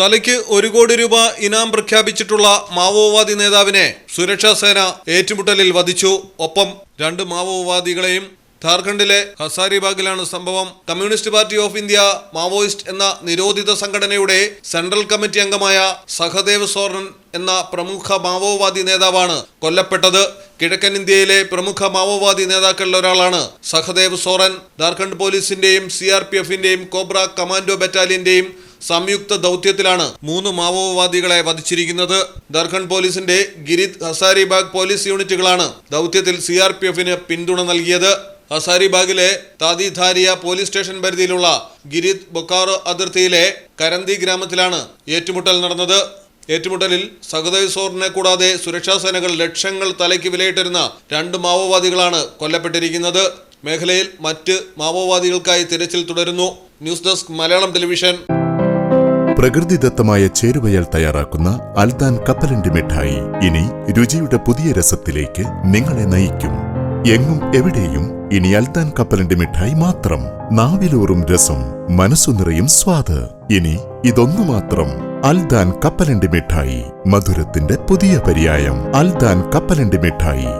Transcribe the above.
തലയ്ക്ക് 1 കോടി രൂപ ഇനാം പ്രഖ്യാപിച്ചിട്ടുള്ള മാവോവാദി നേതാവിനെ സുരക്ഷാ സേന ഏറ്റുമുട്ടലിൽ വധിച്ചു. ഒപ്പം 2 മാവോവാദികളെയും. ഝാർഖണ്ഡിലെ ഹസാരിബാഗിലാണ് സംഭവം. Communist party of India Maoist എന്ന നിരോധിത സംഘടനയുടെ സെൻട്രൽ കമ്മിറ്റി അംഗമായ സഹദേവ് സോറൻ എന്ന പ്രമുഖ മാവോവാദി നേതാവാണ് കൊല്ലപ്പെട്ടത്. കിഴക്കൻ ഇന്ത്യയിലെ പ്രമുഖ മാവോവാദി നേതാക്കളിൽ ഒരാളാണ് സഹദേവ് സോറൻ. ഝാർഖണ്ഡ് പോലീസിന്റെയും CRPFന്റെയും കോബ്ര കമാൻഡോ ബറ്റാലിയന്റെയും സംയുക്ത ദൗത്യത്തിലാണ് 3 മാവോവാദികളെ വധിച്ചിരിക്കുന്നത്. ഝാർഖണ്ഡ് പോലീസിന്റെ ഗിരിദ്, ഹസാരിബാഗ് പോലീസ് യൂണിറ്റുകളാണ് ദൗത്യത്തിൽ CRPFന് പിന്തുണ നൽകിയത്. ഹസാരിബാഗിലെ താദിധാരിയ പോലീസ് സ്റ്റേഷൻ പരിധിയിലുള്ള ഗിരിദ് ബൊക്കാറോ അതിർത്തിയിലെ കരന്തി ഗ്രാമത്തിലാണ് ഏറ്റുമുട്ടൽ നടന്നത്. ഏറ്റുമുട്ടലിൽ സഹദേവ് സോറിനെ കൂടാതെ സുരക്ഷാ സേനകൾ ലക്ഷങ്ങൾ തലയ്ക്ക് വിലയിട്ടിരുന്ന 2 മാവോവാദികളാണ് കൊല്ലപ്പെട്ടിരിക്കുന്നത്. മേഖലയിൽ മറ്റ് മാവോവാദികൾക്കായി തിരച്ചിൽ തുടരുന്നു. News desk Malayalam television. പ്രകൃതിദത്തമായ ചേരുവയാൽ തയ്യാറാക്കുന്ന അൽദാൻ കപ്പലണ്ടി മിഠായി ഇനി രുചിയുടെ പുതിയ രസത്തിലേക്ക് നിങ്ങളെ നയിക്കും. എങ്ങും എവിടെയും ഇനി അൽദാൻ കപ്പലണ്ടി മിഠായി മാത്രം. നാവിലൂറും രസം, മനസ്സു നിറയും സ്വാദ്. ഇനി ഇതൊന്നു മാത്രം. അൽദാൻ കപ്പലണ്ടി മിഠായി, മധുരത്തിന്റെ പുതിയ പര്യായം. അൽദാൻ കപ്പലണ്ടി മിഠായി.